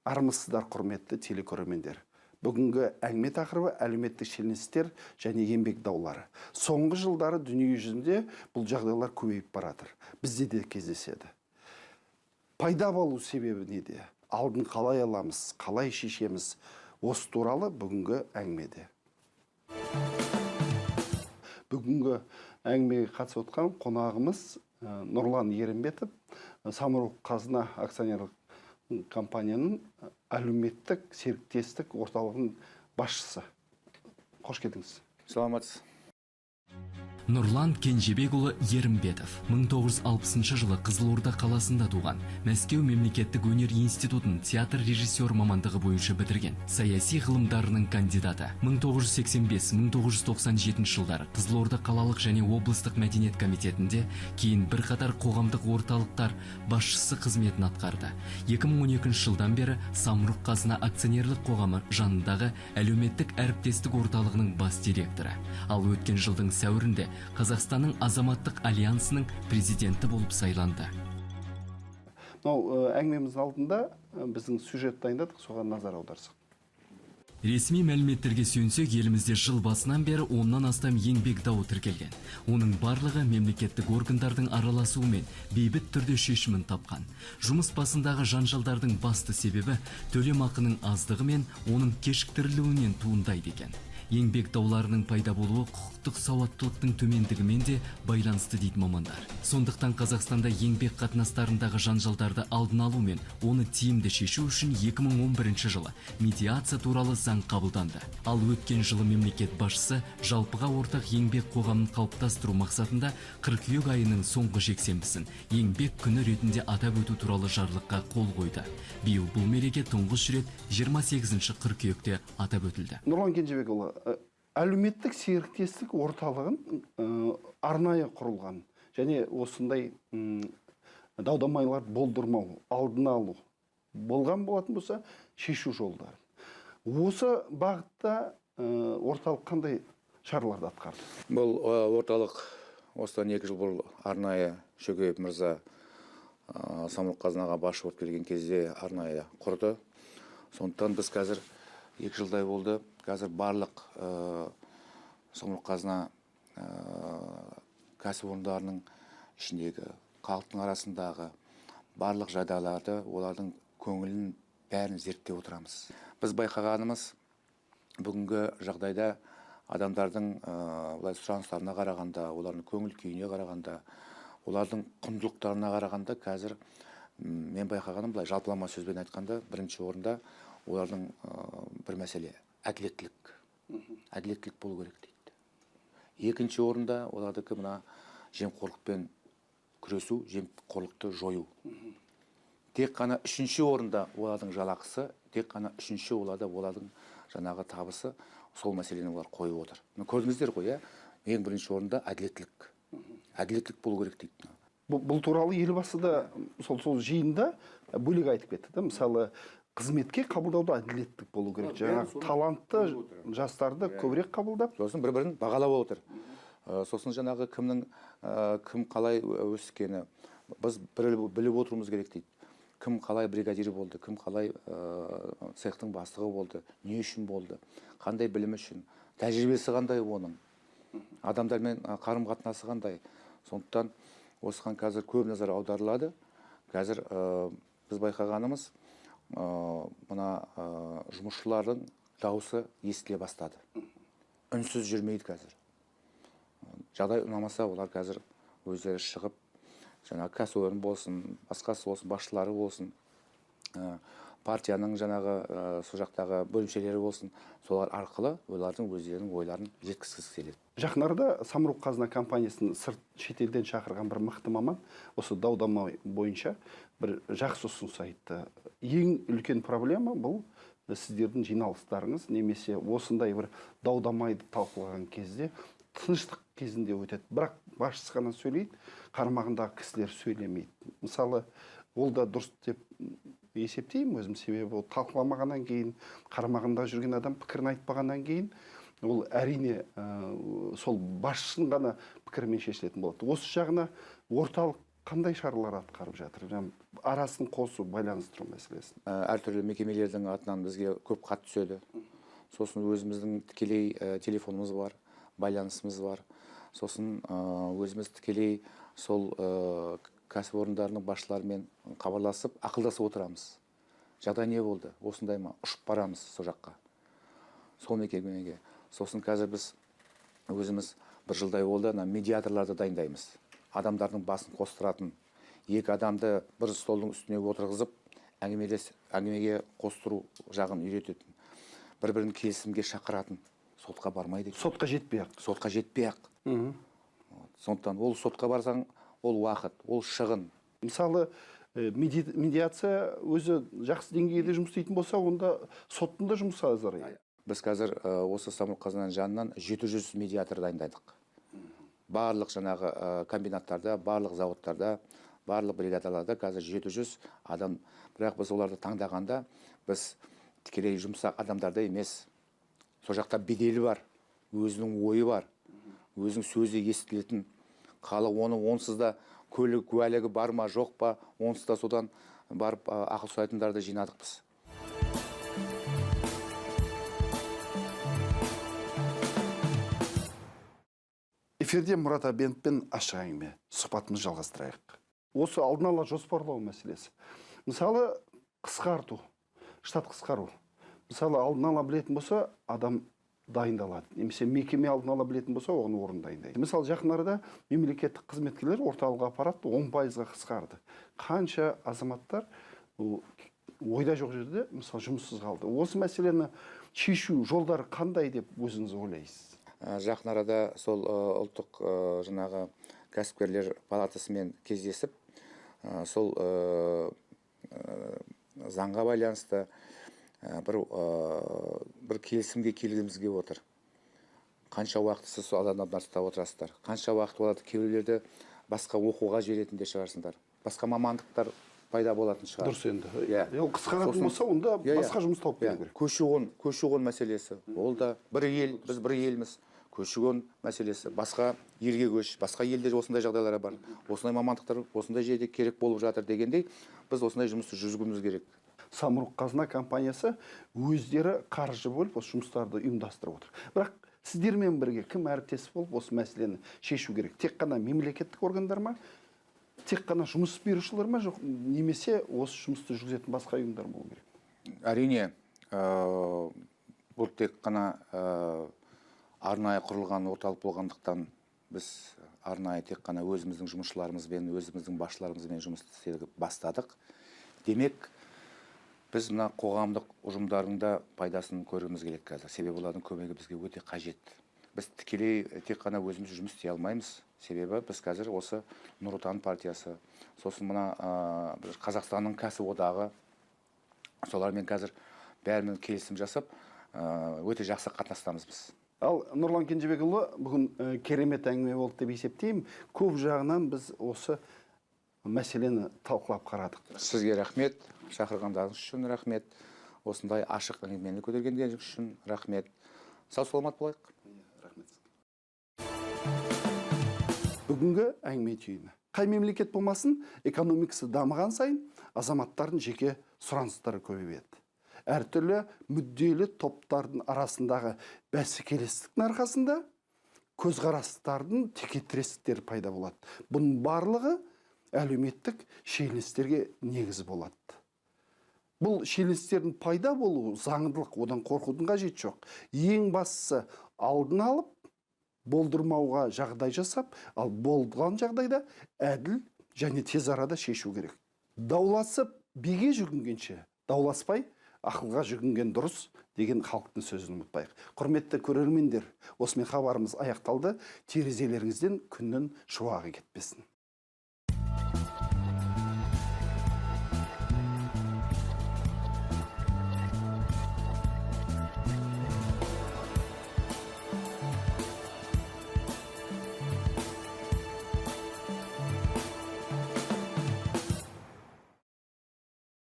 Армысыздар, құрметті телекөрермендер. Бүгінгі әңгіме тақырыбы әлеуметтік шиеленістер және еңбек даулары. Соңғы жылдары дүние жүзінде бұл жағдайлар көбейіп баратыр. Бізде де кездеседі. Пайда болу себебі неде? Алдын қалай аламыз, қалай шешеміз? Осы туралы бүгінгі әңгімеде. Бүгінгі әңгімеге қатысып отқан қонағымыз Нұрлан Ерімбетов, Самұрық-Қазына акционерлік компанияның әлеуметтік серіктестік орталығының басшысы. Қош келдіңіз. Саламатсыз. Нұрлан Кенжебекұлы Ерімбетов 1960 жылы Қызылорда қаласында туған. Мәскеу мемлекеттік өнер институтын театр режиссер мамандығы бойынша бітірген. Саяси ғылымдарының кандидаты. 1985-1997 жылдары Қызылорда қалалық және облыстық мәдениет комитетінде, кейін бірқатар қоғамдық орталықтар басшысы қызметін атқарды. 2012 жылдан бері Самұрық-Қазына акционерлік қоғамы жанындағы әлеуметтік әріптестік орталығының бас директоры. Ал өткен жылдың сәуірінде Қазақстанның азаматтық альянсының президенті болып сайланды. Әңгімеміздің алдында біздің сюжет дайындадық, соған назар аударсақ. Ресми мәліметтерге сүйенсек, елімізде жыл басынан бері 10-нан астам еңбек дауы тіркелген. Оның барлығы мемлекеттік органдардың араласуымен бейбіт түрде шешімін тапқан. Жұмыс басындағы жанжалдардың басты себебі төлемақының аздығы мен оның кешіктірілуінен туындайды екен. Еңбек дауларының пайда болуы құқықтық сауаттылықтың төмендігімен де байланысты дейді мамандар. Сондықтан Қазақстанда еңбек қатынастарындағы жанжалдарды алдын алу мен оны тиімді шешу үшін 2011 жылы медиация туралы заң қабылданды. Ал өткен жылы мемлекет басшысы жалпыға ортақ еңбек қоғамын қалыптастыру мақсатында қыркүйек айының соңғы жексенбісін еңбек күні ретінде атап өту туралы жарлыққа қол қойды. Биыл бұл мереке тұңғыш рет 28 қыркүйекте атап өтілді. Нұрлан Кенжебекұлы, әлеуметтік серіктестік орталығын арнайы құрылған және осындай дау-дамайлар болдырмау, алдын алу болған болатын болса, шешу жолдары. Осы бағытта орталық қандай шараларды атқарды? Бұл орталық осыдан 2 жыл бұрын арнайы Шөкеев мырза Самұрық-Қазынаға басшы болып келген кезде арнайы құрды. Сондықтан біз қазір 2 жылдай болды. Қазір барлық Самұрық-Қазына кәсіпорындарының ішіндегі халықтың арасындағы барлық жағдайларды, олардың көңілін бәрін зерттеп отырамыз. Біз байқағанымыз бүгінгі жағдайда адамдардың сұраныстарына қарағанда, олардың көңіл күйіне қарағанда, олардың құндылықтарына қарағанда қазір мен байқағаным былай жалпылама сөзбен айтқанда бірінші орында олардың бір мәселе әділеттілік. Әділеттілік болу керек дейді. Екінші орында олардікі мына жемқорлықпен күресу, жемқорлықты жою. Тек қана үшінші орында олардың жалақысы, тек қана үшінші олардың жаңағы табысы, сол мәселені олар қойып отыр. Көрдіңіздер ғой, ең бірінші орында әділеттілік. Әділеттілік болу керек дейді. Бұл туралы елбасы да сол жиында бөлек айтып кетті. Мысалы, қызметке қабылдауда әділеттік болу керек. Жаңағы талантты жастарды көбірек қабылдап, сосын бір-бірін бағалап отыр. Сосын жаңағы кім қалай өскені біз біліп отыруымыз керек дейді. Кім қалай бригадир болды, кім қалай цехтың бастығы болды, не үшін болды, қандай білім үшін, тәжірибесі қандай оның, адамдармен қарым-қатынасы қандай. Сондықтан осыған қазір көп назар аударылады. Қазір біз байқағанымыз мына жұмысшылардың дауысы естіле бастады. Үнсіз жүрмейді қазір. Жағдай ұнамаса, олар қазір өздері шығып, жаңағы кәсіпорын болсын, басқасы болсын, басшылары болсын, партияның жаңағы сол жақтағы бөлімшелері болсын, солар арқылы олардың өздерінің ойларын жеткізгісі келеді. Жақындарда Самұрық-Қазына компаниясын шетелден шақырған бір мықты маман осы дау-дамай бойынша бір жақсы ұсыныс айтты. Ең үлкен проблема бұл сіздердің жиналыстарыңыз, немесе осындай бір дау-дамайды талқылаған кезде тыныштық кезінде өтеді. Бірақ басшысы ғана сөйлейді, қарамағындағы кісілер сөйлемейді. Мысалы, ол да дұрыс деп есептеймін өзім, себебі ол талқыламағаннан кейін, қарамағында жүрген адам пікірін айтпағаннан кейін, ол әрине сол басшының ғана пікірмен шешілетін болады. Осы жағына орталық қандай шаралар атқарып жатыр? Арасын қосу, байланыстыру мәселесі. Әртүрлі мекемелердің атынан бізге көп хат түседі. Сосын өзіміздің тікелей телефонымыз бар, байланысымыз бар. Сосын өзіміз тікелей сол кәсіпорындарының басшыларымен хабарласып, ақылдасып отырамыз. Жағдай не болды? Осындай ма? Ұшып барамыз сол жаққа. Сол мекемеге. Сосын қазір біз өзіміз бір жылдай болды, медиаторларды дайындаймыз. Адамдардың басын қостыратын, екі адамды бір столдың үстіне отырғызып, әңгімеге қостыру жағын үйрететін, бір-бірін келісімге шақыратын, сотқа бармайды. Сотқа жетпей-ақ. Сотқа жетпей-ақ. Сондықтан ол сотқа барсаң, ол уақыт, ол шығын. Мысалы, медиация өзі жақсы деңгейде жұмыс істейтін болса, онда соттың да жұмысы азар. Біз қазір осы Самұрық-Қазына жанынан 700 медиатор дайындадық. Барлық жаңағы комбинаттарда, барлық заводтарда, барлық бригадаларда қазір 700 адам. Бірақ біз оларды таңдағанда, біз тікелей жұмсақ адамдарда емес. Сол жақта беделі бар, өзінің ойы бар, өзінің сөзі естілетін. Халық оны онсыз да көлік куәлігі бар ма, жоқ па, онсыз да содан барып ақыл сұрайтындарды жинадық біз. Эфирде Мұрат Әбеновпен ашық әңгіме, сұхбатымызды жалғастырайық. Осы алдын ала жоспарлау мәселесі. Мысалы, қысқарту, штат қысқару. Мысалы, алдын ала білетін болса, адам дайындалады. Немесе мекеме алдын ала білетін болса, оған орын дайындайды. Мысалы, жақын арада мемлекеттік қызметкерлер орталығы аппарат 10%-ға қысқарды. Қанша азаматтар ойда жоқ жерде, мысалы, жұмыссыз қалды. Осы мәселені шешу жолдары қандай деп өзіңіз ойлайсыз? Жақын арада сол ұлттық жаңағы кәсіпкерлер палатасымен кездесіп, сол заңға байланысты бір келісімге келгімізге отыр. Қанша уақыт сіз сол адамдар ұстап отырасыздар? Қанша уақыт оларды кейбіреулерді басқа оқуға жіберетіндер шығарсыңдар? Басқа мамандықтар пайда болатын шығар. Дұрыс енді. Ол қысқаратын болса, онда басқа жұмыс тауып беру керек. Көші-қон мәселесі. Ол да бір ел, біз бір елміз. Көші-қон мәселесі. Басқа елге көш, басқа елде осындай жағдайлары бар. Осындай мамандықтар осындай жерде керек болып жатыр дегендей, біз осындай жұмысты жүргізуіміз керек. Самұрық-Қазына компаниясы өздері қаржы бөліп осы жұмыстарды ұйымдастырып отыр. Бірақ сіздермен бірге кім әріптес болып осы мәселені шешу керек? Тек қана мемлекеттік органдар ма? Тек қана жұмыс берушілер ма, жоқ, немесе осы жұмысты жүргізетін басқа ұйымдар болу керек? Әрине, бұл тек қана арнайы құрылған орталық болғандықтан біз арнайы тек қана өзіміздің жұмысшыларымызбен, өзіміздің басшыларымызбен жұмыс істеуді бастадық. Демек, біз мына қоғамдық ұжымдардың да пайдасын көргіміз келеді қазір. Себебі олардың көмегі бізге өте қажет. Біз тікелей тек қана өзіміз жұмыс істей алмаймыз. Себебі біз қазір осы Нұр Отан партиясы, сосын мына Қазақстанның кәсіподағы, солармен қазір бәрімен келісім жасап, өте жақсы қатынастамыз біз. Ал Нұрлан Кенжебекұлы, бүгін керемет әңгіме болды деп есептеймін. Көп жағынан біз осы мәселені талқылап қарадық. Сізге рахмет, шақырғандарыңыз үшін рахмет, осындай ашық әңгімені көтергендеріңіз үшін рахмет. Сау саламат болайық. Рахмет. Бүгінгі әңгіме түйіні. Қай мемлекет болмасын, экономикасы дамыған сайын азаматтардың жеке сұраныстары көбейеді. Әртүрлі мүдделі топтардың арасындағы бәсекелестіктің арқасында көзқарастардың текетірестіктері пайда болады. Бұның барлығы әлеуметтік шиеленістерге негіз болады. Бұл шиеленістердің пайда болуы заңдылық, одан қорқудың қажеті жоқ. Ең бастысы алдын алып, болдырмауға жағдай жасап, ал болған жағдайда әділ және тез арада шешу керек. Дауласып, биге жүгінгенше, дауласпай, ақылға жүгінген дұрыс деген халықтың сөзін ұмытпайық. Құрметті көрермендер, осымен хабарымыз аяқталды. Терезелеріңізден күннің шуағы кетпесін.